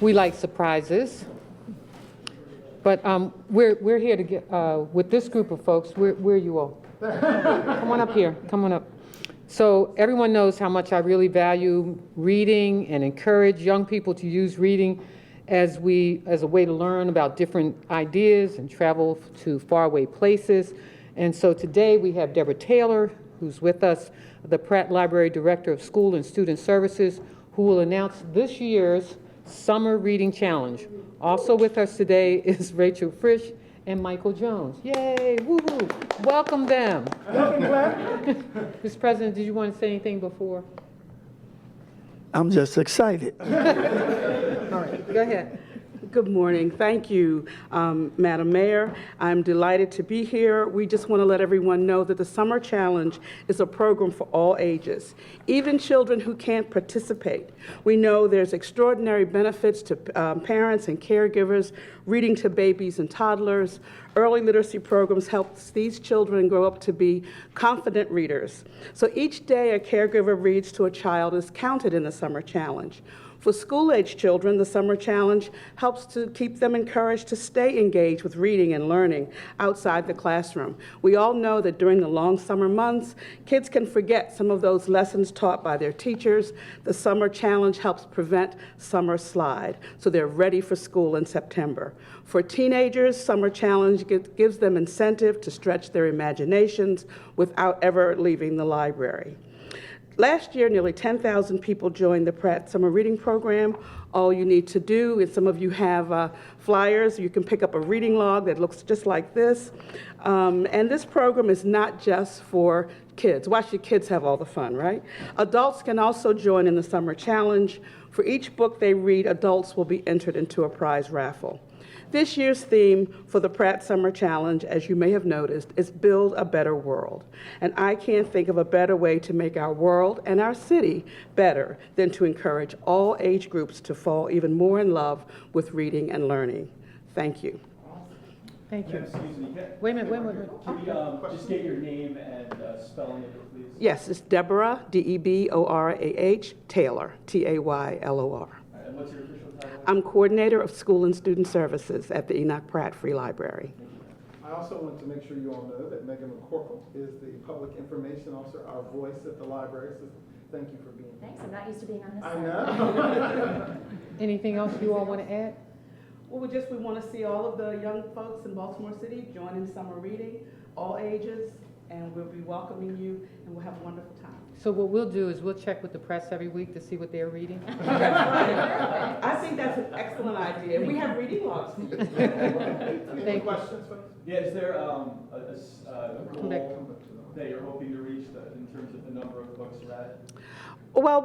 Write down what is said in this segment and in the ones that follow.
We like surprises. But we're here to get, with this group of folks, where are you all? Come on up here, come on up. So everyone knows how much I really value reading and encourage young people to use reading as a way to learn about different ideas and travel to faraway places. And so today we have Deborah Taylor, who's with us, the Pratt Library Director of School and Student Services, who will announce this year's Summer Reading Challenge. Also with us today is Rachel Frisch and Michael Jones. Yay, woohoo, welcome them. Mr. President, did you want to say anything before? I'm just excited. All right, go ahead. Good morning. Thank you, Madam Mayor. I'm delighted to be here. We just want to let everyone know that the Summer Challenge is a program for all ages, even children who can't participate. We know there's extraordinary benefits to parents and caregivers, reading to babies and toddlers. Early literacy programs help these children grow up to be confident readers. So each day a caregiver reads to a child is counted in the Summer Challenge. For school-age children, the Summer Challenge helps to keep them encouraged to stay engaged with reading and learning outside the classroom. We all know that during the long summer months, kids can forget some of those lessons taught by their teachers. The Summer Challenge helps prevent summer slide, so they're ready for school in September. For teenagers, Summer Challenge gives them incentive to stretch their imaginations without ever leaving the library. Last year, nearly 10,000 people joined the Pratt Summer Reading Program. All you need to do is, some of you have flyers, you can pick up a reading log that looks just like this. And this program is not just for kids. Watch your kids have all the fun, right? Adults can also join in the Summer Challenge. For each book they read, adults will be entered into a prize raffle. This year's theme for the Pratt Summer Challenge, as you may have noticed, is Build a Better World. And I can't think of a better way to make our world and our city better than to encourage all age groups to fall even more in love with reading and learning. Thank you. Thank you. Excuse me. Wait a minute. Can we just get your name and spelling of it, please? Yes, it's Deborah, D-E-B-O-R-A-H, Taylor, T-A-Y-L-O-R. And what's your official title? I'm Coordinator of School and Student Services at the Enoch Pratt Free Library. I also want to make sure you all know that Megan McCorkle is the Public Information Officer, our voice at the library, so thank you for being here. Thanks, I'm not used to being on this I side. know. Anything else you all want to add? Well, we want to see all of the young folks in Baltimore City join in summer reading, all ages, and we'll be welcoming you, and we'll have a wonderful time. So what we'll do is we'll check with the press every week to see what they're reading. I think that's an excellent idea. We have reading logs for you. Any questions, folks? Yeah, is there a goal that you're hoping to reach in terms of the number of books read? Well,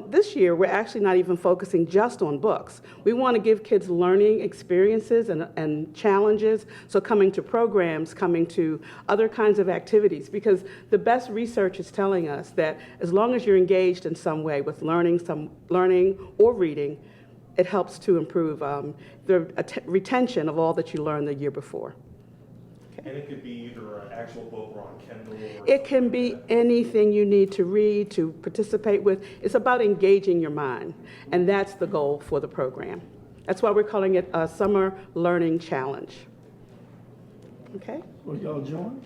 this year, we're actually not even focusing just on books. We want to give kids learning experiences and challenges, so coming to programs, coming to other kinds of activities, because the best research is telling us that as long as you're engaged in some way with learning or reading, it helps to improve the retention of all that you learned the year before. And it could be either an actual book or on Kindle. Or it can be anything you need to read, to participate with. It's about engaging your mind, and that's the goal for the program. That's why we're calling it a Summer Learning Challenge. Okay? Will y'all join?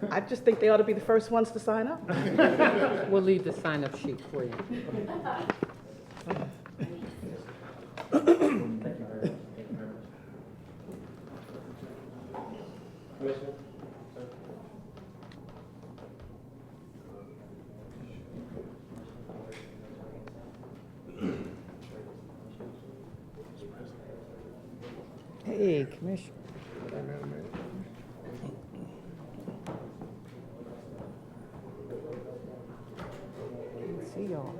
I just think they ought to be the first ones to sign up. We'll leave the sign-up sheet for you. Hey, Commissioner. See y'all.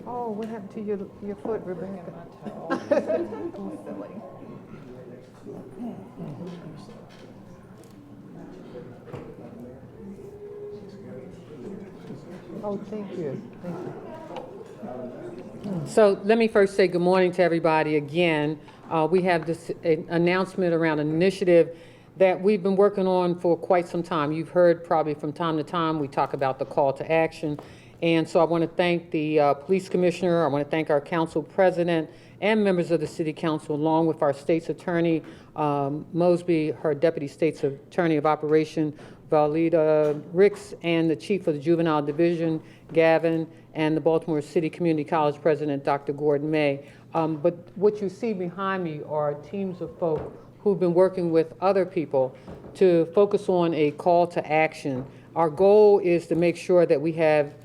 Oh, what happened to your foot, Rebecca? Oh, thank you. Thank you. So let me first say good morning to everybody again. We have this announcement around an initiative that we've been working on for quite some time. You've heard probably from time to time we talk about the call to action, And so I want to thank the police commissioner, I want to thank our council president and members of the city council, along with our state's attorney, Mosby, her deputy state's attorney of operation, Valida Ricks, and the chief of the juvenile division, Gavin, and the Baltimore City Community College president, Dr. Gordon May. But what you see behind me are teams of folk who've been working with other people to focus on a call to action. Our goal is to make sure that we have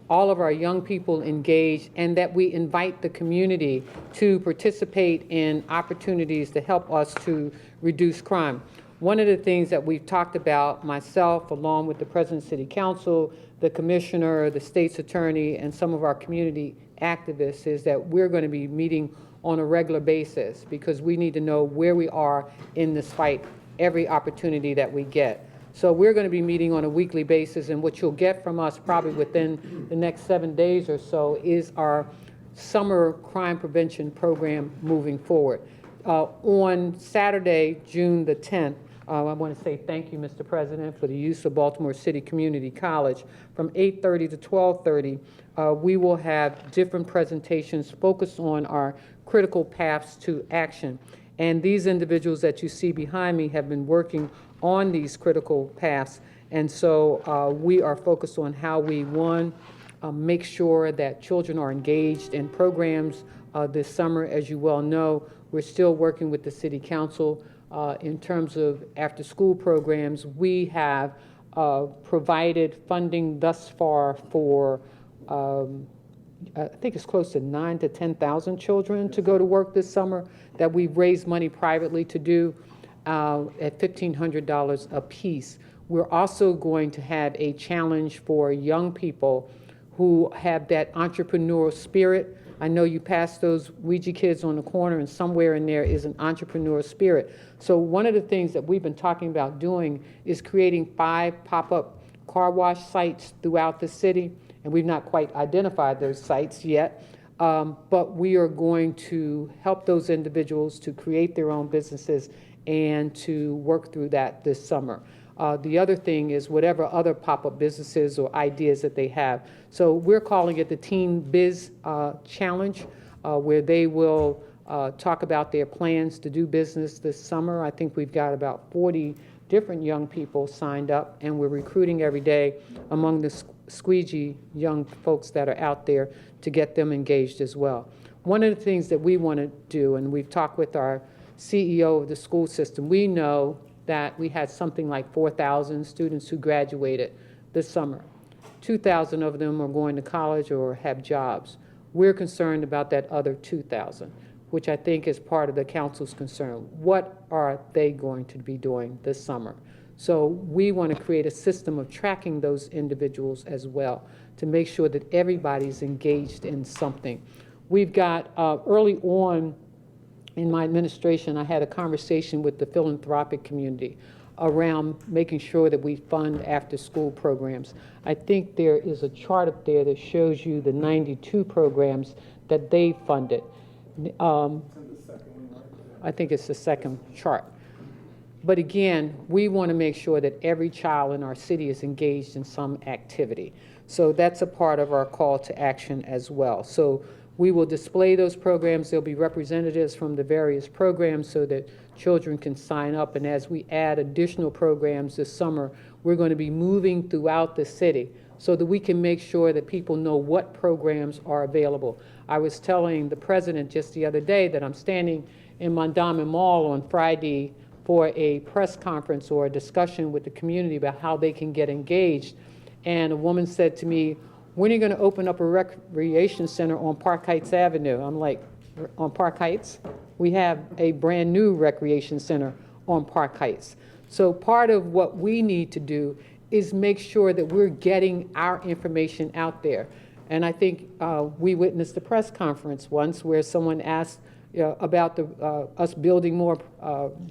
all of our young people engaged and that we invite the community to participate in opportunities to help us to reduce crime. One of the things that we've talked about, myself, along with the President of City Council, the Commissioner, the State's Attorney, and some of our community activists, is that we're going to be meeting on a regular basis because we need to know where we are in this fight every opportunity that we get. So we're going to be meeting on a weekly basis, and what you'll get from us probably within the next 7 days or so is our summer crime prevention program moving forward. On Saturday, June the 10th, I want to say thank you, Mr. President, for the use of Baltimore City Community College. From 8:30 to 12:30, we will have different presentations focused on our critical paths to action. And these individuals that you see behind me have been working on these critical paths. And so we are focused on how we, one, make sure that children are engaged in programs this summer. As you well know, we're still working with the City Council in terms of after-school programs. We have provided funding thus far for I think it's close to 9,000 to 10,000 children to go to work this summer that we've raised money privately to do at $1,500 a piece. We're also going to have a challenge for young people who have that entrepreneurial spirit. I know you pass those Ouija kids on the corner, and somewhere in there is an entrepreneurial spirit. So one of the things that we've been talking about doing is creating 5 pop-up car wash sites throughout the city. And we've not quite identified those sites yet, but we are going to help those individuals to create their own businesses and to work through that this summer. The other thing is whatever other pop-up businesses or ideas that they have. So we're calling it the Teen Biz Challenge, where they will talk about their plans to do business this summer. I think we've got about 40 different young people signed up, and we're recruiting every day among the squeegee young folks that are out there to get them engaged as well. One of the things that we want to do, and we've talked with our CEO of the school system, we know that we had something like 4,000 students who graduated this summer. 2,000 of them are going to college or have jobs. We're concerned about that other 2,000, which I think is part of the council's concern. What are they going to be doing this summer? So we want to create a system of tracking those individuals as well to make sure that everybody's engaged in something. We've got, early on in my administration, I had a conversation with the philanthropic community around making sure that we fund after-school programs. I think there is a chart up there that shows you the 92 programs that they funded. I think it's the second chart. But again, we want to make sure that every child in our city is engaged in some activity. So that's a part of our call to action as well. So we will display those programs. There'll be representatives from the various programs so that children can sign up. And as we add additional programs this summer, we're going to be moving throughout the city so that we can make sure that people know what programs are available. I was telling the president just the other day that I'm standing in Mondawmin Mall on Friday for a press conference or a discussion with the community about how they can get engaged. And a woman said to me, when are you going to open up a recreation center on Park Heights Avenue? I'm like, on Park Heights? We have a brand new recreation center on Park Heights. So part of what we need to do is make sure that we're getting our information out there. And I think we witnessed a press conference once where someone asked about us building more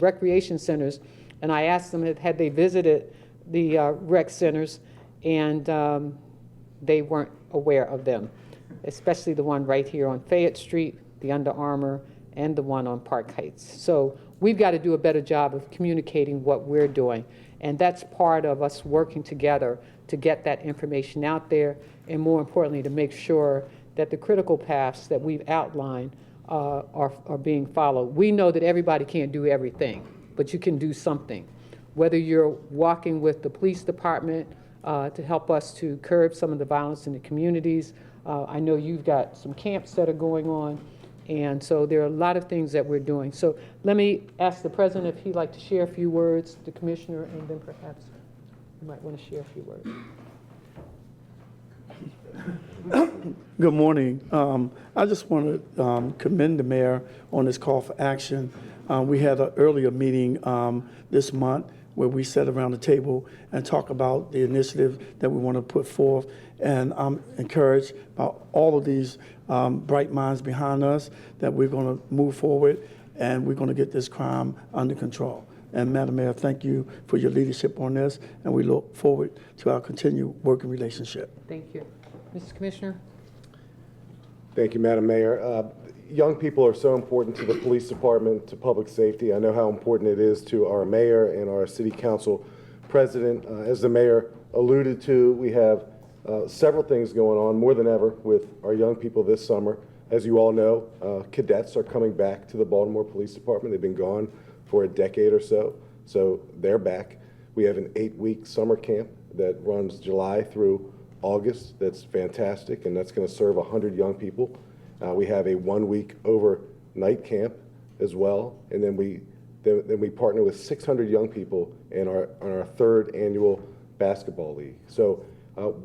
recreation centers. And I asked them had they visited the rec centers, and they weren't aware of them, especially the one right here on Fayette Street, the Under Armour, and the one on Park Heights. So we've got to do a better job of communicating what we're doing. And that's part of us working together to get that information out there, and more importantly, to make sure that the critical paths that we've outlined are being followed. We know that everybody can't do everything, but you can do something. Whether you're walking with the police department to help us to curb some of the violence in the communities. I know you've got some camps that are going on, and so there are a lot of things that we're doing. So let me ask the president if he'd like to share a few words, the commissioner, and then perhaps you might want to share a few words. Good morning. I just want to commend the mayor on this call for action. We had an earlier meeting this month where we sat around the table and talk about the initiative that we want to put forth. And I'm encouraged by all of these bright minds behind us that we're going to move forward and we're going to get this crime under control. And Madam Mayor, thank you for your leadership on this, and we look forward to our continued working relationship. Thank you. Mr. Commissioner? Thank you, Madam Mayor. Young people are so important to the police department, to public safety. I know how important it is to our mayor and our city council president. As the mayor alluded to, we have several things going on, more than ever, with our young people this summer. As you all know, cadets are coming back to the Baltimore Police Department. They've been gone for a decade or so, so they're back. We have an 8-week summer camp that runs July through August. That's fantastic, and that's going to serve 100 young people. We have a 1-week overnight camp as well, and then we partner with 600 young people in our 3rd annual basketball league. So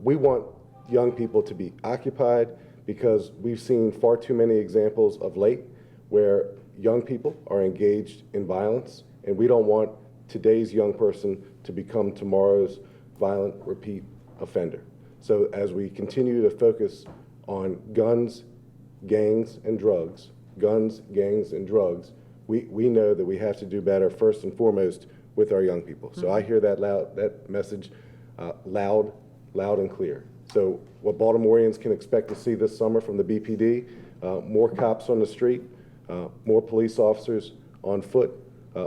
we want young people to be occupied because we've seen far too many examples of late where young people are engaged in violence, and we don't want today's young person to become tomorrow's violent repeat offender. So as we continue to focus on guns, gangs, and drugs, we know that we have to do better first and foremost with our young people. So I hear that message loud and clear. So what Baltimoreans can expect to see this summer from the BPD, more cops on the street, more police officers on foot,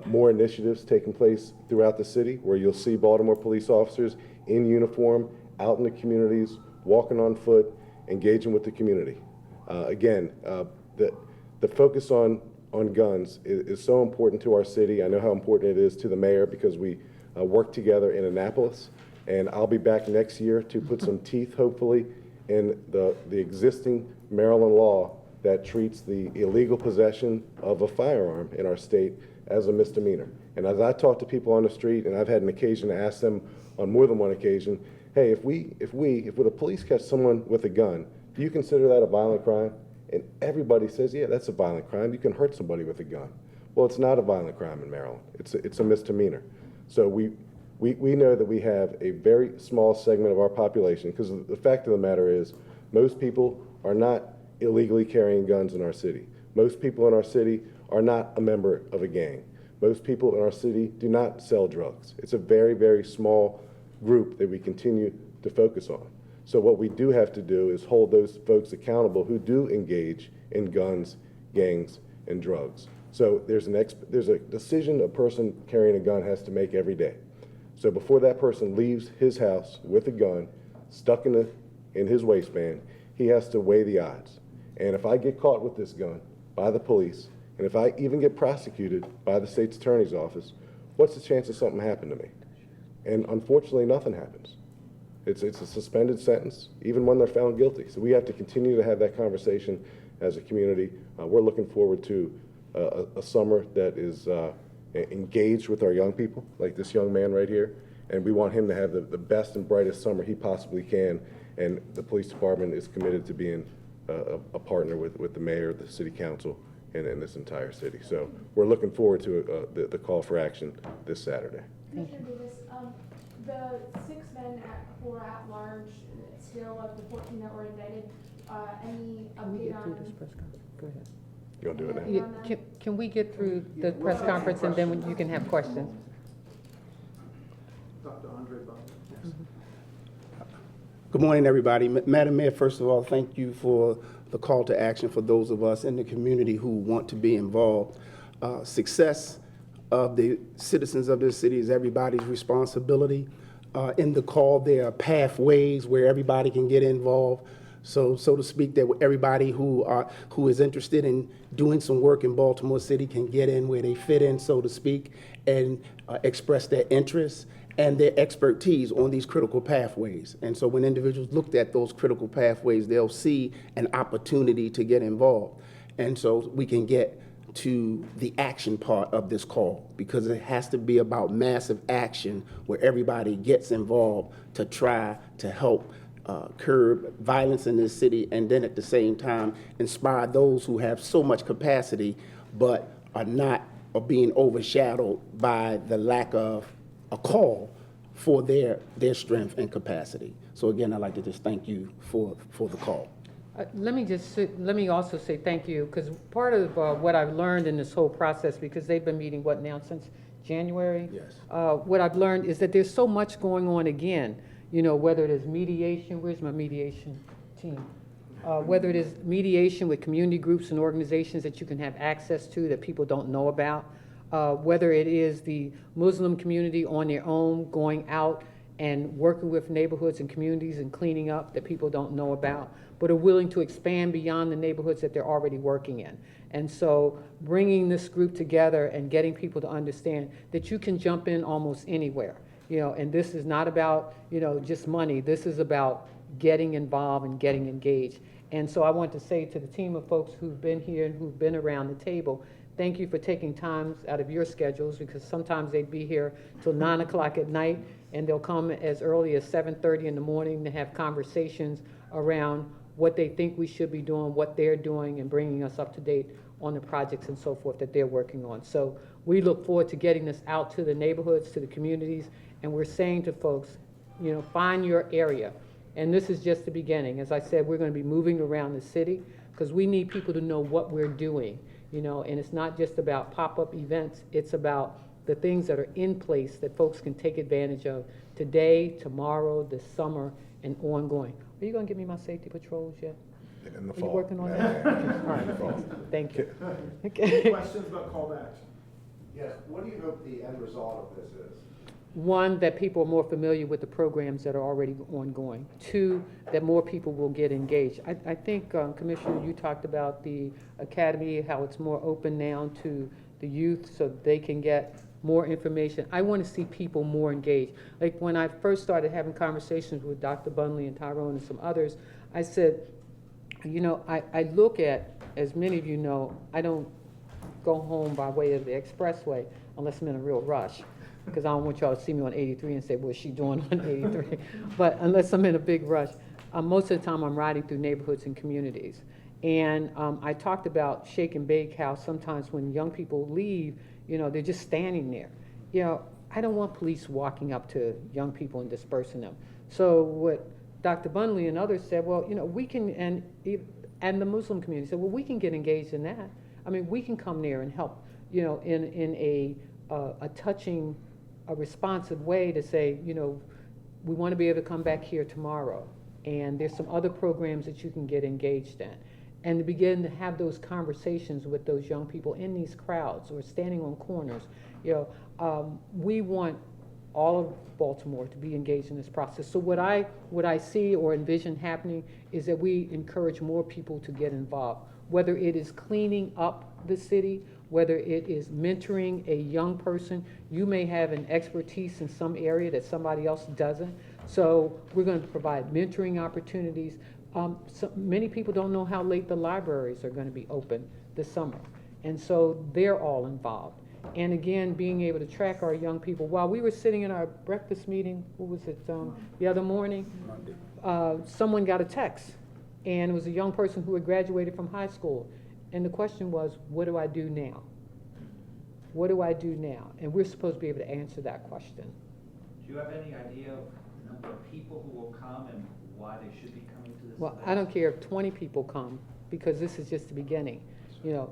more initiatives taking place throughout the city where you'll see Baltimore police officers in uniform, out in the communities, walking on foot, engaging with the community. Again, the focus on guns is so important to our city. I know how important it is to the mayor because we work together in Annapolis, and I'll be back next year to put some teeth, hopefully, in the existing Maryland law that treats the illegal possession of a firearm in our state as a misdemeanor. And as I talk to people on the street, and I've had an occasion to ask them on more than one occasion, hey, if the police catch someone with a gun, do you consider that a violent crime? And everybody says, yeah, that's a violent crime. You can hurt somebody with a gun. Well, it's not a violent crime in Maryland. It's a misdemeanor. So we know that we have a very small segment of our population, because the fact of the matter is most people are not illegally carrying guns in our city. Most people in our city are not a member of a gang. Most people in our city do not sell drugs. It's a very, very small group that we continue to focus on. So what we do have to do is hold those folks accountable who do engage in guns, gangs, and drugs. So there's a decision a person carrying a gun has to make every day. So before that person leaves his house with a gun stuck in his waistband, he has to weigh the odds. And if I get caught with this gun by the police, and if I even get prosecuted by the state's attorney's office, what's the chance of something happening to me? And unfortunately, nothing happens. It's a suspended sentence, even when they're found guilty. So we have to continue to have that conversation as a community. We're looking forward to a summer that is engaged with our young people, like this young man right here. And we want him to have the best and brightest summer he possibly can. And the police department is committed to being a partner with the mayor, the city council, and this entire city. So we're looking forward to the call for action this Saturday. Commissioner Davis, the 6 men who are at large still of the 14 that were indicted, any Can we update get through on? this press conference? Go ahead. You gonna do it now? Yeah, can we get through the press conference and then you can have questions? Dr. Andre Bond. Good morning, everybody. Madam Mayor, first of all, thank you for the call to action for those of us in the community who want to be involved. Success of the citizens of this city is everybody's responsibility. In the call, there are pathways where everybody can get involved. So to speak, that everybody who is interested in doing some work in Baltimore City can get in where they fit in, so to speak, and express their interest and their expertise on these critical pathways. And so when individuals looked at those critical pathways, they'll see an opportunity to get involved. And so we can get to the action part of this call, because it has to be about massive action where everybody gets involved to try to help curb violence in this city, and then at the same time inspire those who have so much capacity but are being overshadowed by the lack of a call for their strength and capacity. So again, I'd like to just thank you for the call. Let me also say thank you, because part of what I've learned in this whole process, because they've been meeting, what now, since January? Yes. What I've learned is that there's so much going on again, whether it is mediation, where's my mediation team? Whether it is mediation with community groups and organizations that you can have access to that people don't know about, whether it is the Muslim community on their own going out and working with neighborhoods and communities and cleaning up that people don't know about, but are willing to expand beyond the neighborhoods that they're already working in. And so bringing this group together and getting people to understand that you can jump in almost anywhere, and this is not about, just money. This is about getting involved and getting engaged. And so I want to say to the team of folks who've been here and who've been around the table, thank you for taking times out of your schedules, because sometimes they'd be here till 9 o'clock at night, and they'll come as early as 7:30 in the morning to have conversations around what they think we should be doing, what they're doing, and bringing us up to date on the projects and so forth that they're working on. So we look forward to getting this out to the neighborhoods, to the communities, and we're saying to folks, find your area. And this is just the beginning. As I said, we're going to be moving around the city because we need people to know what we're doing, and it's not just about pop-up events. It's about the things that are in place that folks can take advantage of today, tomorrow, this summer, and ongoing. Are you going to give me my safety patrols yet? In the Are you fall. working on that? All right, thank you. Okay. Questions about call to action? Yes, what do you hope the end result of this is? One, that people are more familiar with the programs that are already ongoing. Two, that more people will get engaged. I think, Commissioner, you talked about the academy, how it's more open now to the youth so they can get more information. I want to see people more engaged. Like when I first started having conversations with Dr. Bunley and Tyrone and some others, I said, I look at, as many of you know, I don't go home by way of the expressway unless I'm in a real rush, because I don't want y'all to see me on 83 and say, what's she doing on 83? But unless I'm in a big rush, most of the time I'm riding through neighborhoods and communities. And I talked about shake and bake, how sometimes when young people leave, they're just standing there. I don't want police walking up to young people and dispersing them. So what Dr. Bunley and others said, well, we can, and the Muslim community said, well, we can get engaged in that. I mean, we can come there and help, in a touching, a responsive way to say, we want to be able to come back here tomorrow. And there's some other programs that you can get engaged in. And to begin to have those conversations with those young people in these crowds or standing on corners. We want all of Baltimore to be engaged in this process. So what I see or envision happening is that we encourage more people to get involved, whether it is cleaning up the city, whether it is mentoring a young person. You may have an expertise in some area that somebody else doesn't. So we're going to provide mentoring opportunities. So many people don't know how late the libraries are going to be open this summer. And so they're all involved. And again, being able to track our young people. While we were sitting in our breakfast meeting, what was it, the other morning, someone got a text. And it was a young person who had graduated from high school. And the question was, what do I do now? What do I do now? And we're supposed to be able to answer that question. Do you have any idea of the number of people who will come and why they should be coming to this Well, event? I don't care if 20 people come, because this is just the beginning.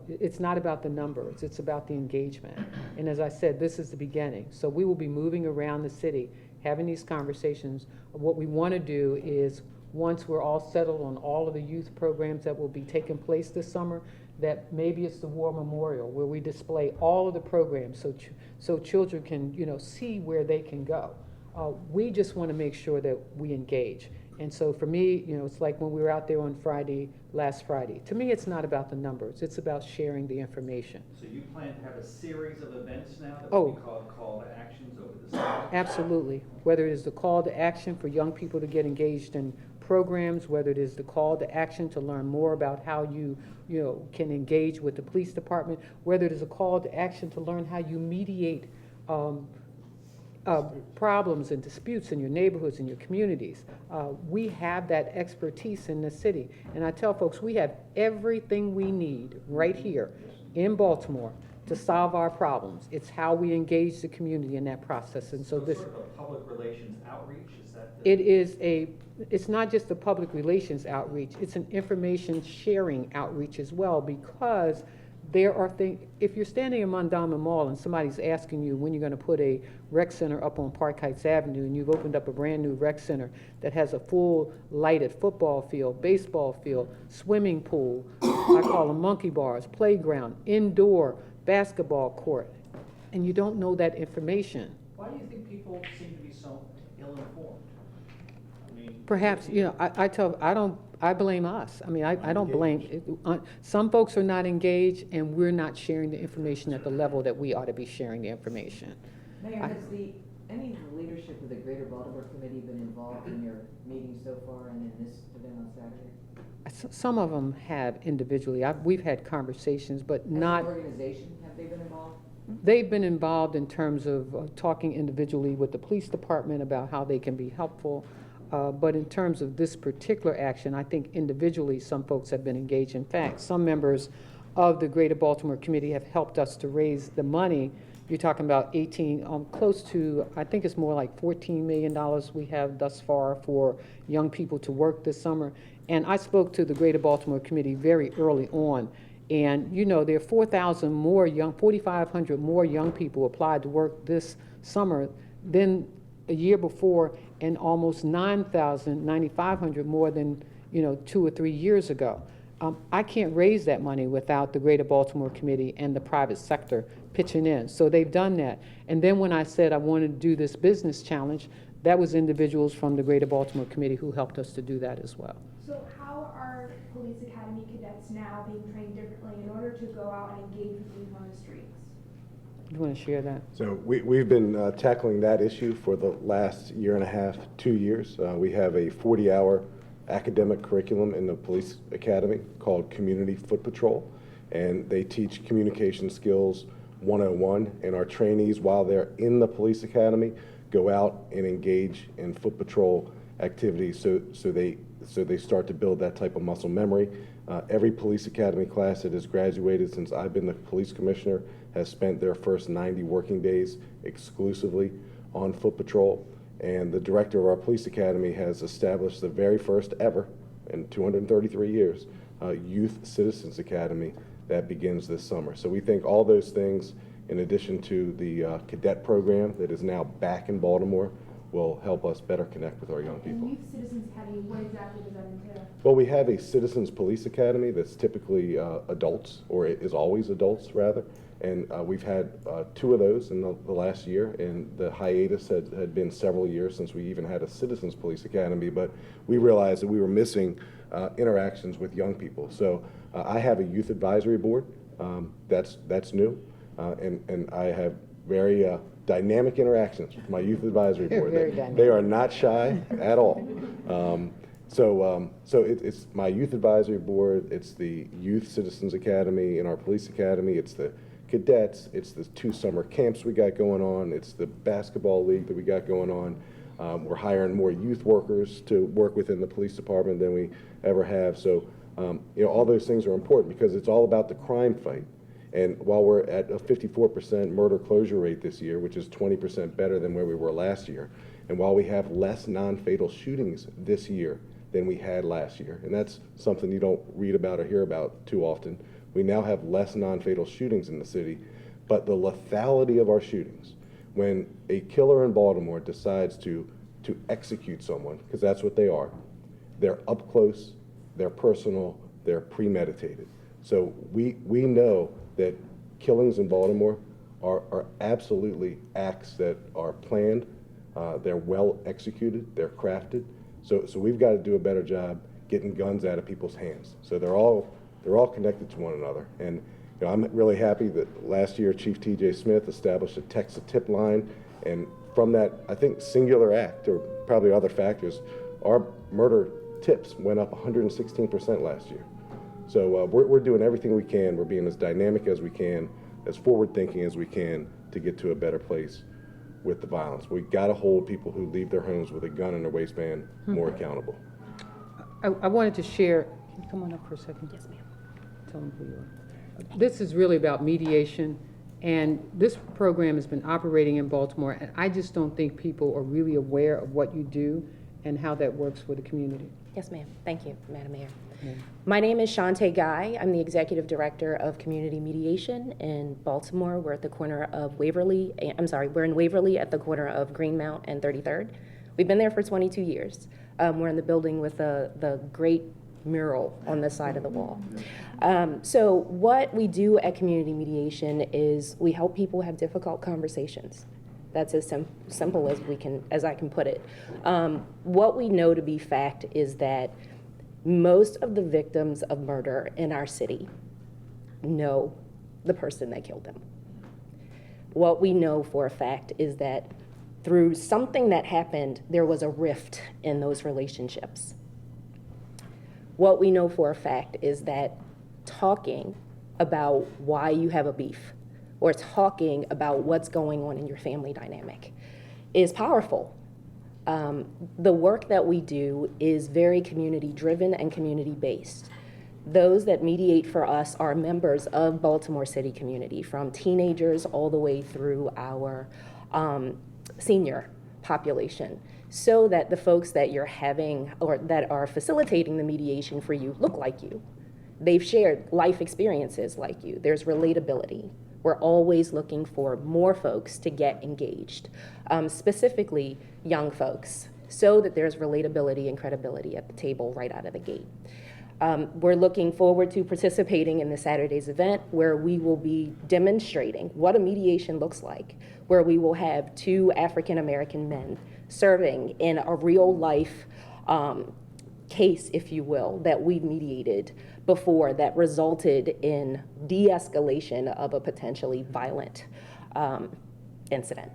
It's not about the numbers, it's about the engagement. And as I said, this is the beginning. So we will be moving around the city, having these conversations. What we want to do is, once we're all settled on all of the youth programs that will be taking place this summer, that maybe it's the War Memorial where we display all of the programs so children can, see where they can go. We just want to make sure that we engage. And so for me, it's like when we were out there on last Friday. To me, it's not about the numbers. It's about sharing the information. So you plan to have a series of events now that Oh. will be called call to actions over the summer? Absolutely. Whether it is the call to action for young people to get engaged in programs, whether it is the call to action to learn more about how you can engage with the police department, whether it is a call to action to learn how you mediate problems and disputes in your neighborhoods and your communities. We have that expertise in the city. And I tell folks, we have everything we need right here in Baltimore to solve our problems. It's how we engage the community in that process. And so this, sort of a public relations outreach, is that? it's not just a public relations outreach, it's an information sharing outreach as well, because there are things, if you're standing in Mondawmin Mall and somebody's asking you when you're going to put a rec center up on Park Heights Avenue, and you've opened up a brand new rec center that has a full lighted football field, baseball field, swimming pool, I call them monkey bars, playground, indoor basketball court, and you don't know that information. Why do you think people seem to be so ill-informed? I mean, Perhaps, I blame us. I mean, I don't blame, some folks are not engaged, and we're not sharing the information at the level that we ought to be sharing the information. Mayor, has any of the leadership of the Greater Baltimore Committee been involved in your meetings so far and in this event on Saturday? Some of them have individually. We've had conversations, but not. As an organization, have they been involved? They've been involved in terms of talking individually with the police department about how they can be helpful. But in terms of this particular action, I think individually some folks have been engaged. In fact, some members of the Greater Baltimore Committee have helped us to raise the money. You're talking about close to, I think it's more like $14 million we have thus far for young people to work this summer. And I spoke to the Greater Baltimore Committee very early on. And there are 4,000 more 4,500 more young people applied to work this summer than a year before, and almost 9,500 more than 2 or 3 years ago. I can't raise that money without the Greater Baltimore Committee and the private sector pitching in. So they've done that. And then when I said I wanted to do this business challenge, that was individuals from the Greater Baltimore Committee who helped us to do that as well. So how are police academy cadets now being trained differently in order to go out and engage with youth on the streets? You want to share that? So we've been tackling that issue for the last year and a half, 2 years. We have a 40-hour academic curriculum in the police academy called Community Foot Patrol, and they teach communication skills 101, and our trainees, while they're in the police academy, go out and engage in foot patrol activities so they start to build that type of muscle memory. Every police academy class that has graduated since I've been the police commissioner has spent their first 90 working days exclusively on foot patrol. And the director of our police academy has established the very first ever in 233 years Youth Citizens Academy that begins this summer. So we think all those things, in addition to the cadet program that is now back in Baltimore, will help us better connect with our young people. And Youth Citizens Academy, what exactly does that entail? Well, we have a Citizens Police Academy that's typically adults, or it is always adults, rather. And we've had 2 of those in the last year, and the hiatus had been several years since we even had a Citizens Police Academy, but we realized that we were missing interactions with young people. So I have a youth advisory board that's new, and I have very dynamic interactions with my youth advisory board. They are not shy at all. So it's my youth advisory board, it's the Youth Citizens Academy in our police academy, it's the cadets, it's the 2 summer camps we got going on, it's the basketball league that we got going on. We're hiring more youth workers to work within the police department than we ever have. So all those things are important because it's all about the crime fight. And while we're at a 54% murder closure rate this year, which is 20% better than where we were last year, and while we have less non-fatal shootings this year than we had last year, and that's something you don't read about or hear about too often, we now have less non-fatal shootings in the city, but the lethality of our shootings, when a killer in Baltimore decides to execute someone, because that's what they are, they're up close, they're personal, they're premeditated. So we know that killings in Baltimore are absolutely acts that are planned, they're well executed, they're crafted. So we've got to do a better job getting guns out of people's hands. So they're all connected to one another. And I'm really happy that last year Chief T.J. Smith established a text-to-tip line, and from that, I think, singular act, or probably other factors, our murder tips went up 116% last year. So we're doing everything we can. We're being as dynamic as we can, as forward-thinking as we can to get to a better place with the violence. We've got to hold people who leave their homes with a gun in their waistband more accountable. I wanted to share, can you come on up for a second? Yes, ma'am. Tell them who you are. This is really about mediation, and this program has been operating in Baltimore, and I just don't think people are really aware of what you do and how that works for the community. Yes, ma'am. Thank you, Madam Mayor. Yeah. My name is Shantae Guy. I'm the Executive Director of Community Mediation in Baltimore. We're at the corner of Waverly, we're in Waverly at the corner of Greenmount and 33rd. We've been there for 22 years. We're in the building with the great mural on the side of the wall. So what we do at Community Mediation is we help people have difficult conversations. That's as simple as I can put it. What we know to be fact is that most of the victims of murder in our city know the person that killed them. What we know for a fact is that through something that happened, there was a rift in those relationships. What we know for a fact is that talking about why you have a beef or talking about what's going on in your family dynamic is powerful. The work that we do is very community-driven and community-based. Those that mediate for us are members of Baltimore City community, from teenagers all the way through our senior population, so that the folks that you're having or that are facilitating the mediation for you look like you. They've shared life experiences like you. There's relatability. We're always looking for more folks to get engaged, specifically young folks, so that there's relatability and credibility at the table right out of the gate. We're looking forward to participating in the Saturday's event, where we will be demonstrating what a mediation looks like, where we will have 2 African-American men serving in a real life case, if you will, that we mediated before that resulted in de-escalation of a potentially violent incident.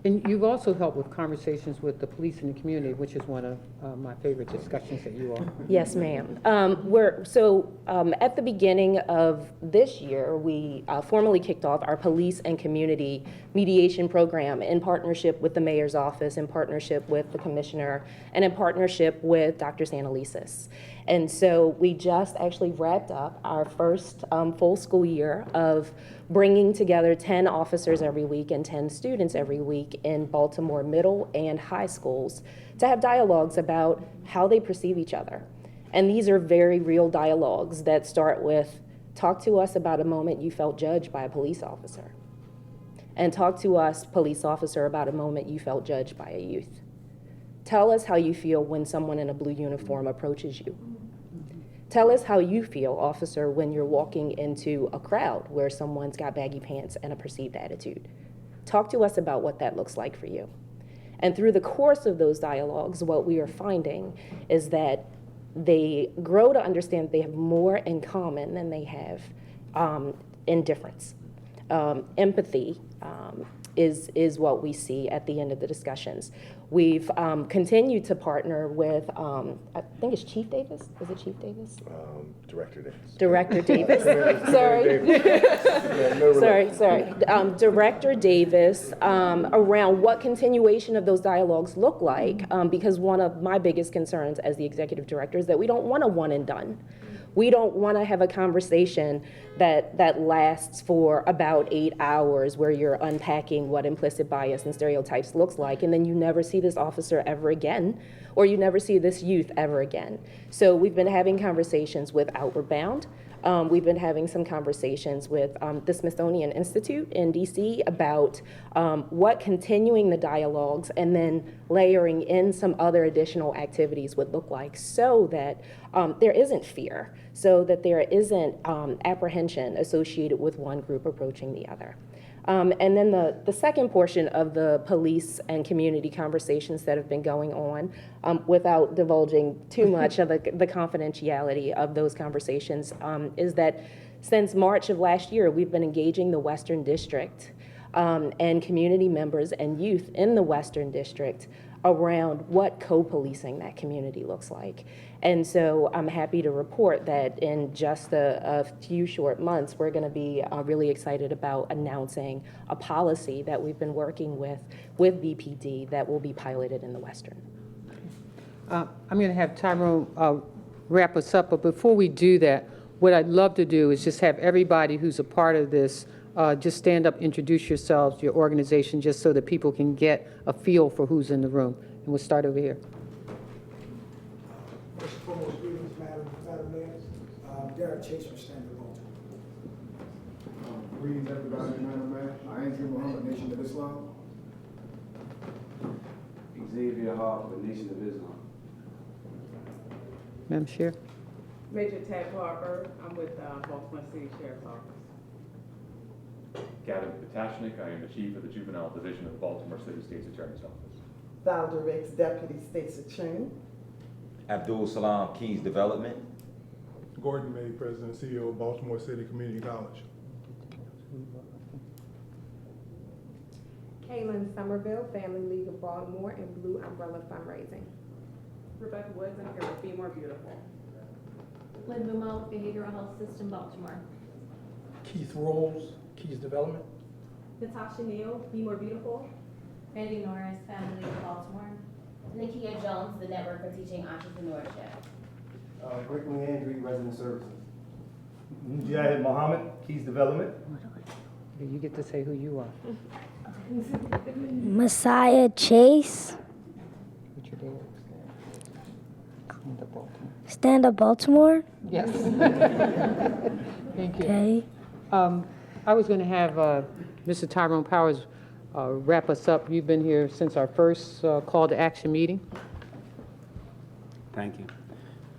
And you've also helped with conversations with the police in the community, which is one of my favorite discussions that you all. Yes, ma'am. At the beginning of this year, we formally kicked off our police and community mediation program in partnership with the mayor's office, in partnership with the commissioner, and in partnership with Dr. Sanalisis. And so we just actually wrapped up our first full school year of bringing together 10 officers every week and 10 students every week in Baltimore middle and high schools to have dialogues about how they perceive each other. And these are very real dialogues that start with, talk to us about a moment you felt judged by a police officer. And talk to us, police officer, about a moment you felt judged by a youth. Tell us how you feel when someone in a blue uniform approaches you. Tell us how you feel, officer, when you're walking into a crowd where someone's got baggy pants and a perceived attitude. Talk to us about what that looks like for you. And through the course of those dialogues, what we are finding is that they grow to understand they have more in common than they have in difference. Empathy is what we see at the end of the discussions. We've continued to partner with, I think it's Chief Davis. Is it Chief Davis? Director Davis. Director Davis. Sorry. Director Davis, around what continuation of those dialogues look like, because one of my biggest concerns as the executive director is that we don't want a one and done. We don't want to have a conversation that lasts for about 8 hours where you're unpacking what implicit bias and stereotypes looks like, and then you never see this officer ever again, or you never see this youth ever again. So we've been having conversations with Outward Bound, we've been having some conversations with the Smithsonian Institute in DC about what continuing the dialogues and then layering in some other additional activities would look like, so that there isn't fear, so that there isn't apprehension associated with one group approaching the other. And then the second portion of the police and community conversations that have been going on, without divulging too much of the confidentiality of those conversations, is that since March of last year, we've been engaging the Western District and community members and youth in the Western District around what co-policing that community looks like. And so I'm happy to report that in just a few short months, we're going to be really excited about announcing a policy that we've been working with VPD that will be piloted in the Western. I'm going to have Tyrone wrap us up, but before we do that, what I'd love to do is just have everybody who's a part of this just stand up, introduce yourselves, your organization, just so that people can get a feel for who's in the room. And we'll start over here. First and foremost, greetings, Madam Mayor. Derek Chase from Standard Baltimore. Greetings, everybody, Madam Mayor. Andrew Muhammad, Nation of Islam. Xavier Harper, Nation of Islam. Madam Chair. Major Ted Parker, I'm with Baltimore City Sheriff's Office. Gavin Potashnik, I am the Chief of the Juvenile Division of the Baltimore City State's Attorney's Office. Valder Riggs, Deputy State's Attorney. Abdul Salam, Keys Development. Gordon May, President and CEO of Baltimore City Community College. Kaylin Somerville, Family League of Baltimore and Blue Umbrella Fundraising. Rebecca Woods, I'm here with Be More Beautiful. Lynn Bumo, Behavioral Health System, Baltimore. Keith Rolls, Keys Development. Natasha Neal, Be More Beautiful. Randy Norris, Family League of Baltimore. Nakia Jones, the Network for Teaching Entrepreneurship. Rick Leandry, Resident Services. Mujahid Muhammad, Keys Development. You get to say who you are. Messiah Chase. What's your name? Stand Up Baltimore. Stand Up Baltimore? Yes. Thank you. Okay. I was going to have Mr. Tyrone Powers wrap us up. You've been here since our first call to action meeting. Thank you.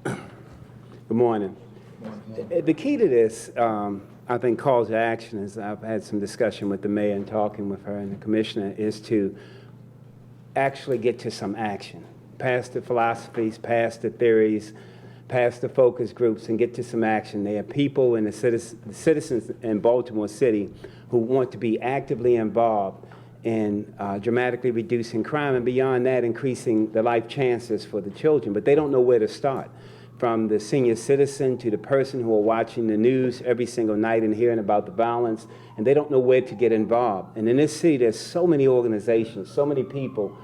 Good morning. The key to this, I think, call to action, is I've had some discussion with the mayor and talking with her and the commissioner, is to actually get to some action. Past the philosophies, past the theories, past the focus groups, and get to some action. There are people and the citizens in Baltimore City who want to be actively involved in dramatically reducing crime, and beyond that, increasing the life chances for the children. But they don't know where to start. From the senior citizen to the person who are watching the news every single night and hearing about the violence, and they don't know where to get involved. And in this city, there's so many organizations, so many people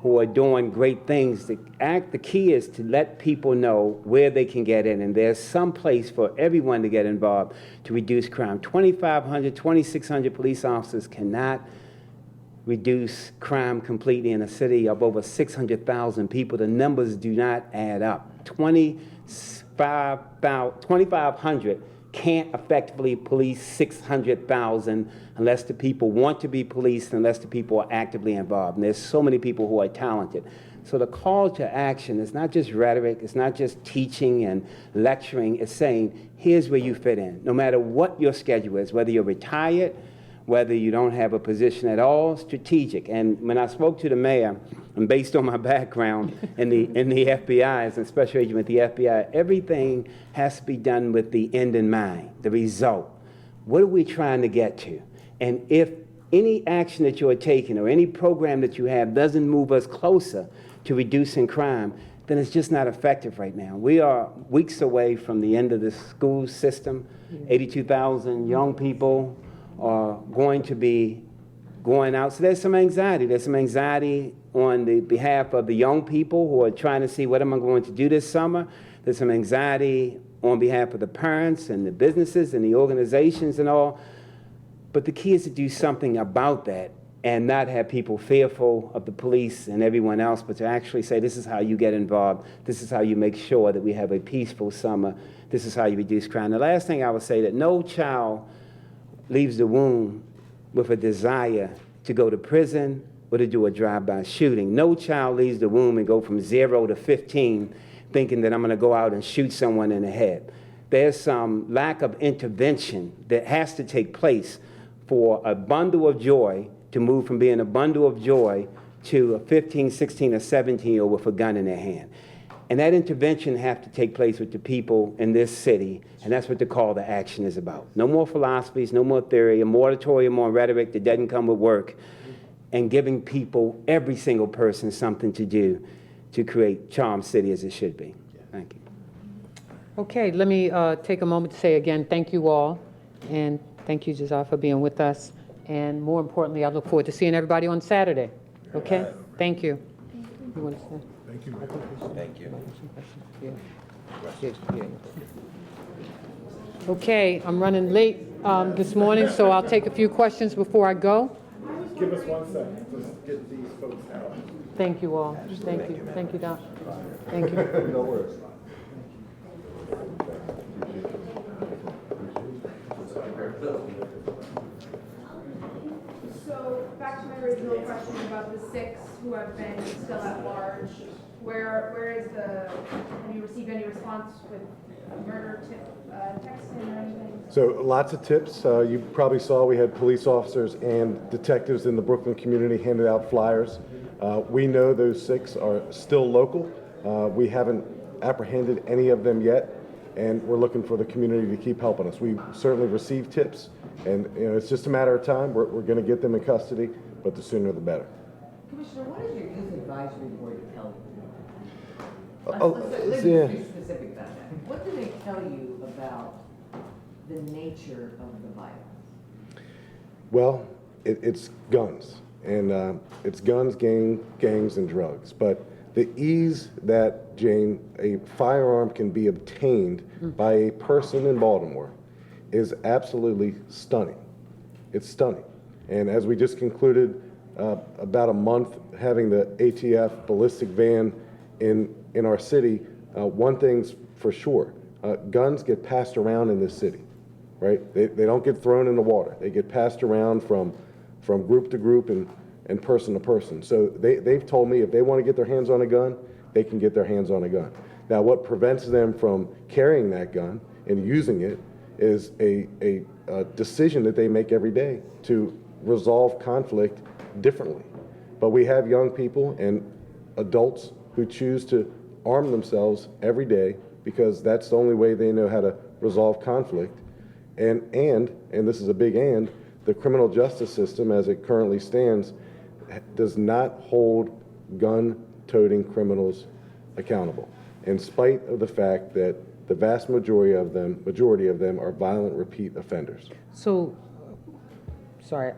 who are doing great things. The key is to let people know where they can get in, and there's some place for everyone to get involved to reduce crime. 2,500, 2,600 police officers cannot reduce crime completely in a city of over 600,000 people. The numbers do not add up. 2,500 can't effectively police 600,000 unless the people want to be policed, unless the people are actively involved. And there's so many people who are talented. So the call to action is not just rhetoric, it's not just teaching and lecturing, it's saying, here's where you fit in. No matter what your schedule is, whether you're retired, whether you don't have a position at all, strategic. And when I spoke to the mayor, and based on my background in the FBI, as a special agent with the FBI, everything has to be done with the end in mind, the result. What are we trying to get to? And if any action that you're taking or any program that you have doesn't move us closer to reducing crime, then it's just not effective right now. We are weeks away from the end of the school system. 82,000 young people are going to be going out. So there's some anxiety. There's some anxiety on the behalf of the young people who are trying to see, what am I going to do this summer? There's some anxiety on behalf of the parents and the businesses and the organizations and all. But the key is to do something about that and not have people fearful of the police and everyone else, but to actually say, this is how you get involved. This is how you make sure that we have a peaceful summer. This is how you reduce crime. The last thing I would say, that no child leaves the womb with a desire to go to prison or to do a drive-by shooting. No child leaves the womb and go from 0 to 15 thinking that I'm going to go out and shoot someone in the head. There's some lack of intervention that has to take place for a bundle of joy to move from being a bundle of joy to a 15, 16, or 17-year-old with a gun in their hand. And that intervention has to take place with the people in this city, and that's what the call to action is about. No more philosophies, no more theory, a moratorium on rhetoric that doesn't come with work, and giving people, every single person, something to do to create Charm City as it should be. Thank you. Okay, let me take a moment to say again, thank you all, and thank you, Josiah, for being with us. And more importantly, I look forward to seeing everybody on Saturday. Okay? Thank you. You want to say? Thank you. Thank you. Okay, I'm running late this morning, so I'll take a few questions before I go. Give us 1 second, let's get these folks out. Thank you all. Thank you. Thank you, Don. Thank you. No worries. So back to my original question about the 6 who have been still at large. Where is have you received any response with murder tip, texting or anything? So lots of tips. You probably saw we had police officers and detectives in the Brooklyn community handed out flyers. We know those 6 are still local. We haven't apprehended any of them yet, and we're looking for the community to keep helping us. We certainly received tips, and it's just a matter of time. We're going to get them in custody, but the sooner the better. Commissioner, what does your youth advisory board tell you? Yeah. Let's be specific about that. What do they tell you about the nature of the violence? Well, it's guns, and it's guns, gangs, and drugs. But the ease that, Jane, a firearm can be obtained by a person in Baltimore is absolutely stunning. It's stunning. And as we just concluded, about a month having the ATF ballistic van in our city, one thing's for sure, guns get passed around in this city, right? They don't get thrown in the water. They get passed around from group to group and person to person. So they've told me if they want to get their hands on a gun, they can get their hands on a gun. Now, what prevents them from carrying that gun and using it is a decision that they make every day to resolve conflict differently. But we have young people and adults who choose to arm themselves every day because that's the only way they know how to resolve conflict. And this is a big and, the criminal justice system as it currently stands does not hold gun-toting criminals accountable, in spite of the fact that the vast majority of them are violent repeat offenders. So, sorry,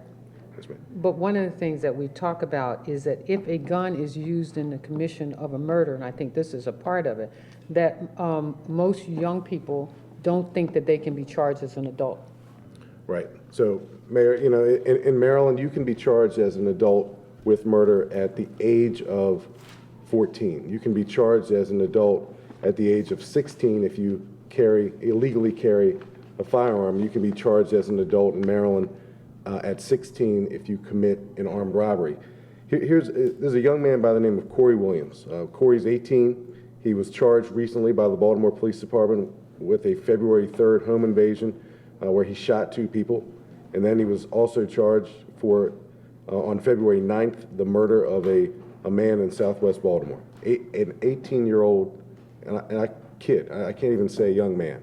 Yes, ma'am. but one of the things that we talk about is that if a gun is used in the commission of a murder, and I think this is a part of it, that most young people don't think that they can be charged as an adult. Right. So, Mayor, in Maryland, you can be charged as an adult with murder at the age of 14. You can be charged as an adult at the age of 16 if you illegally carry a firearm. You can be charged as an adult in Maryland at 16 if you commit an armed robbery. There's a young man by the name of Corey Williams. Corey's 18. He was charged recently by the Baltimore Police Department with a February 3rd home invasion where he shot 2 people. And then he was also charged for, on February 9th, the murder of a man in Southwest Baltimore. An 18-year-old, and I kid, I can't even say young man.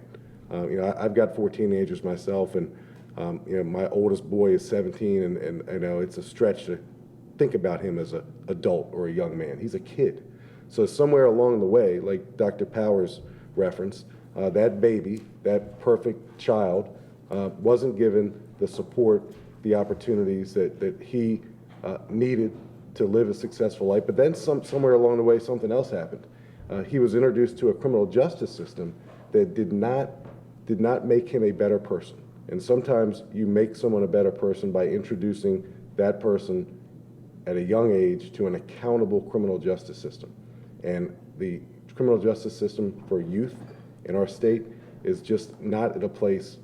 I've got 4 teenagers myself, and my oldest boy is 17, and it's a stretch to think about him as an adult or a young man. He's a kid. So somewhere along the way, like Dr. Powers referenced, that baby, that perfect child, wasn't given the support, the opportunities that he needed to live a successful life. But then somewhere along the way, something else happened. He was introduced to a criminal justice system that did not make him a better person. And sometimes you make someone a better person by introducing that person at a young age to an accountable criminal justice system. And the criminal justice system for youth in our state is just not at a place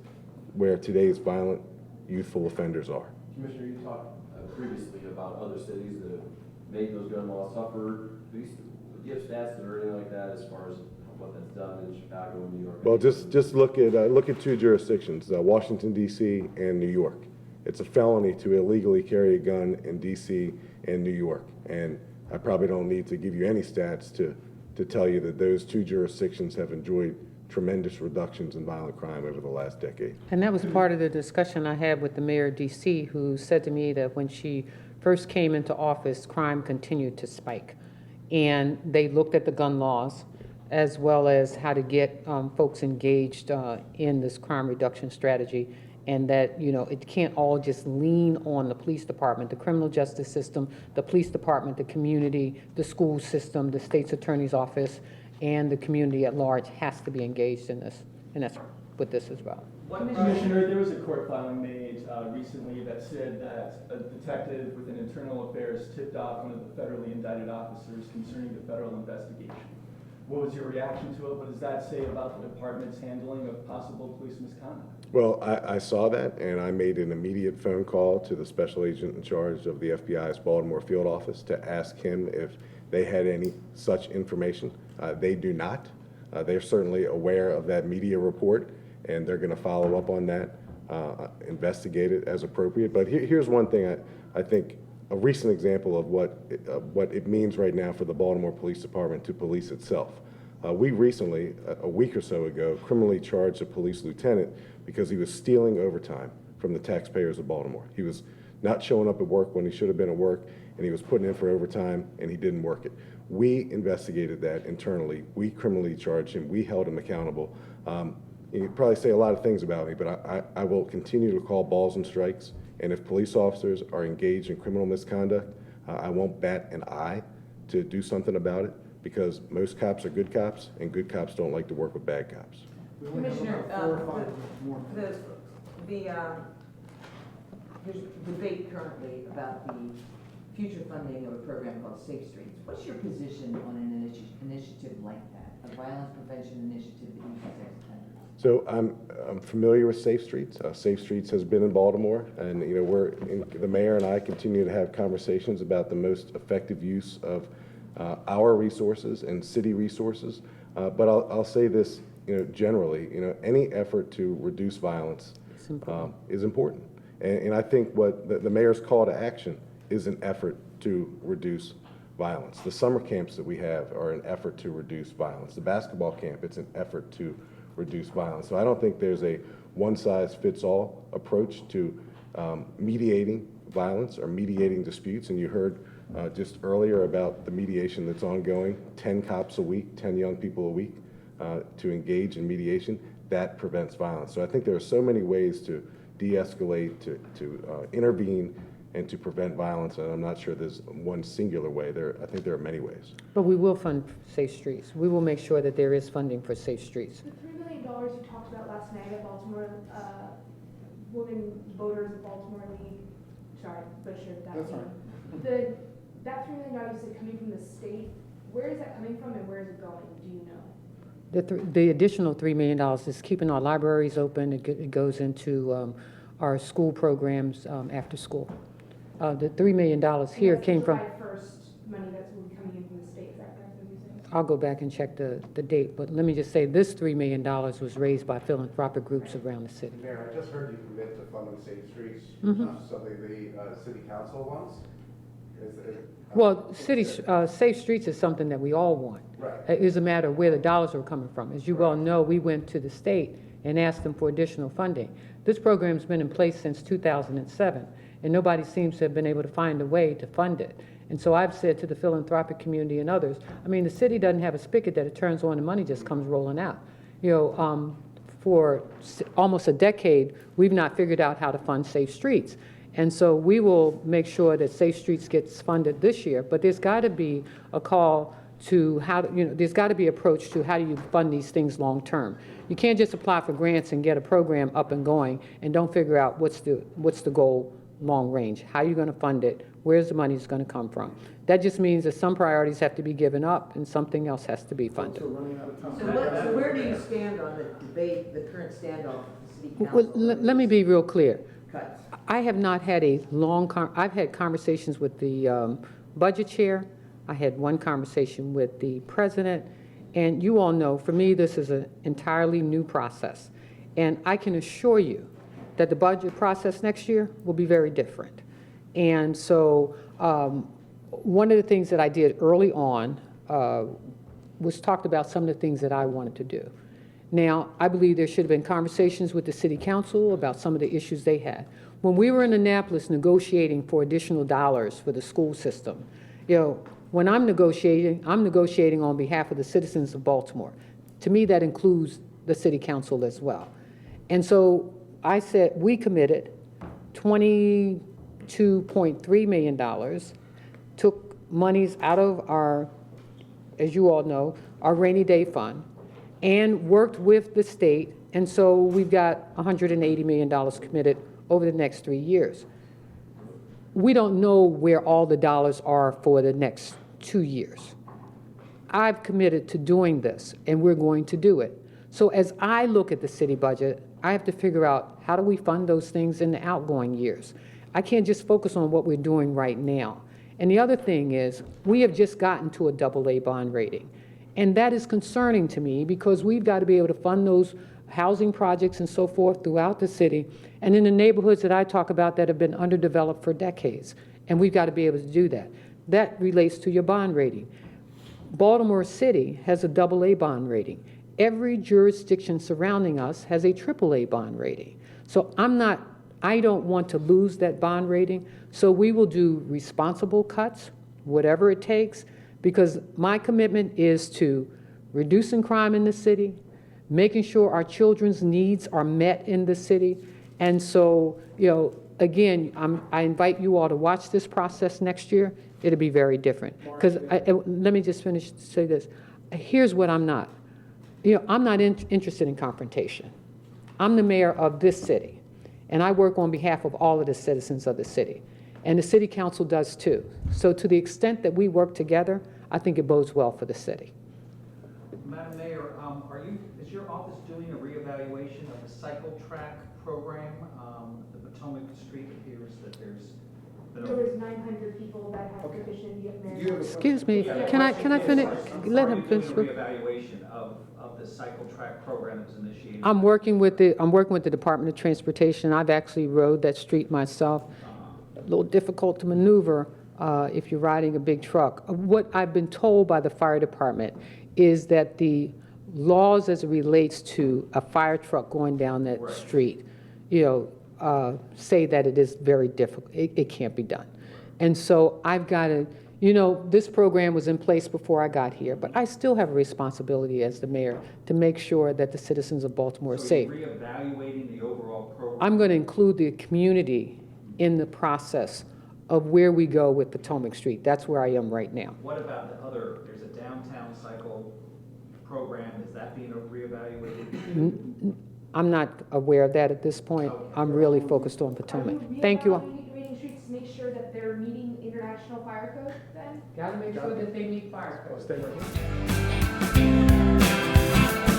where today's violent, youthful offenders are. Commissioner, you talked previously about other cities that have made those gun laws tougher. Do you give stats or anything like that as far as what that's done in Chicago and New York? Well, just look at two jurisdictions, Washington, D.C. and New York. It's a felony to illegally carry a gun in D.C. and New York. And I probably don't need to give you any stats to tell you that those two jurisdictions have enjoyed tremendous reductions in violent crime over the last decade. And that was part of the discussion I had with the mayor of DC, who said to me that when she first came into office, crime continued to spike. And they looked at the gun laws as well as how to get folks engaged in this crime reduction strategy, and that, you know, it can't all just lean on the police department, the criminal justice system, the police department, the community, the school system, the state's attorney's office, and the community at large has to be engaged in this, and that's with this as well. Commissioner, there was a court filing made recently that said that a detective within internal affairs tipped off one of the federally indicted officers concerning the federal investigation. What was your reaction to it? What does that say about the department's handling of possible police misconduct? Well, I saw that, and I made an immediate phone call to the special agent in charge of the FBI's Baltimore field office to ask him if they had any such information. They do not. They're certainly aware of that media report, and they're going to follow up on that, investigate it as appropriate. But here's one thing I think, a recent example of what it means right now for the Baltimore Police Department to police itself. We recently, a week or so ago, criminally charged a police lieutenant because he was stealing overtime from the taxpayers of Baltimore. He was not showing up at work when he should have been at work, and he was putting in for overtime, and he didn't work it. We investigated that internally. We criminally charged him. We held him accountable. You can probably say a lot of things about me, but I will continue to call balls and strikes. And if police officers are engaged in criminal misconduct, I won't bat an eye to do something about it, because most cops are good cops, and good cops don't like to work with bad cops. Commissioner, there's debate currently about the future funding of a program called Safe Streets. What's your position on an initiative like that, a violence prevention initiative that uses sex offenders? So I'm familiar with Safe Streets. Safe Streets has been in Baltimore, and you know the mayor and I continue to have conversations about the most effective use of our resources and city resources. But I'll say this, you know, generally, you know, any effort to reduce violence is important. And I think what the mayor's call to action is an effort to reduce violence. The summer camps that we have are an effort to reduce violence. The basketball camp, it's an effort to reduce violence. So I don't think there's a one-size-fits-all approach to mediating violence or mediating disputes. And you heard just earlier about the mediation that's ongoing, 10 cops a week, 10 young people a week to engage in mediation. That prevents violence. So I think there are so many ways to de-escalate, to intervene, and to prevent violence, and I'm not sure there's one singular way. I think there are many ways. But we will fund Safe Streets. We will make sure that there is funding for Safe Streets. The $3 million you talked about last night at Baltimore, Women Voters of Baltimore League, sorry, butchered that name. That $3 million you said coming from the state, where is that coming from and where is it going? Do you know? The additional $3 million is keeping our libraries open. It goes into our school programs after school. The $3 million here came from. First money that's will be coming in from the state. Is that correct? What you're saying? I'll go back and check the date, but let me just say this $3 million was raised by philanthropic groups around the city. Mayor, I just heard you commit to funding Safe Streets, something the city council wants. Well, Safe Streets is something that we all want. Right. It is a matter of where the dollars are coming from. As you well know, we went to the state and asked them for additional funding. This program's been in place since 2007, and nobody seems to have been able to find a way to fund it. And so I've said to the philanthropic community and others, I mean, the city doesn't have a spigot that it turns on and money just comes rolling out. You know, for almost a decade, we've not figured out how to fund Safe Streets. And so we will make sure that Safe Streets gets funded this year, but there's got to be a call to how, you know, there's got to be an approach to how do you fund these things long term. You can't just apply for grants and get a program up and going and don't figure out what's the goal long range. How are you going to fund it? Where's the money's going to come from? That just means that some priorities have to be given up and something else has to be funded. So where do you stand on the debate, the current standoff with the city Well, council? let me be real clear. Cuts. I have not had a long, I've had conversations with the budget chair. I had one conversation with the president. And you all know, for me, this is an entirely new process. And I can assure you that the budget process next year will be very different. And so one of the things that I did early on was talked about some of the things that I wanted to do. Now, I believe there should have been conversations with the city council about some of the issues they had. When we were in Annapolis negotiating for additional dollars for the school system, you know, when I'm negotiating on behalf of the citizens of Baltimore. To me, that includes the city council as well. And so I said, we committed $22.3 million, took monies out of our, as you all know, our rainy day fund, and worked with the state. And so we've got $180 million committed over the next 3 years. We don't know where all the dollars are for the next 2 years. I've committed to doing this, and we're going to do it. So as I look at the city budget, I have to figure out how do we fund those things in the outgoing years. I can't just focus on what we're doing right now. And the other thing is, we have just gotten to a AA bond rating. And that is concerning to me because we've got to be able to fund those housing projects and so forth throughout the city and in the neighborhoods that I talk about that have been underdeveloped for decades. And we've got to be able to do that. That relates to your bond rating. Baltimore City has a AA bond rating. Every jurisdiction surrounding us has a AAA bond rating. So I don't want to lose that bond rating. So we will do responsible cuts, whatever it takes, because my commitment is to reducing crime in the city, making sure our children's needs are met in the city. And so, you know, again, I invite you all to watch this process next year. It'll be very different. Because let me just say this. Here's what I'm not. You know, I'm not interested in confrontation. I'm the mayor of this city, and I work on behalf of all of the citizens of the city. And the city council does too. So to the extent that we work together, I think it bodes well for the city. Madam Mayor, is your office doing a reevaluation of the cycle track program? The Potomac Street appears that there's been There was 900 people that had petitioned the mayor. Excuse me, can I finish? Let him finish. Are you doing a reevaluation of the cycle track program that was initiated? I'm working with the Department of Transportation. I've actually rode that street myself. A little difficult to maneuver if you're riding a big truck. What I've been told by the fire department is that the laws as it relates to a fire truck going down that street, you know, say that it is very difficult. It can't be done. And so I've got to, you know, this program was in place before I got here, but I still have a responsibility as the mayor to make sure that the citizens of Baltimore are safe. So you're reevaluating the overall program? I'm going to include the community in the process of where we go with Potomac Street. That's where I am right now. What about there's a downtown cycle program, is that being reevaluated? I'm not aware of that at this point. I'm really focused on Potomac. Thank you all. Reading streets to make sure that they're meeting international fire code then? Got to make sure that they meet fire code. Stay right here.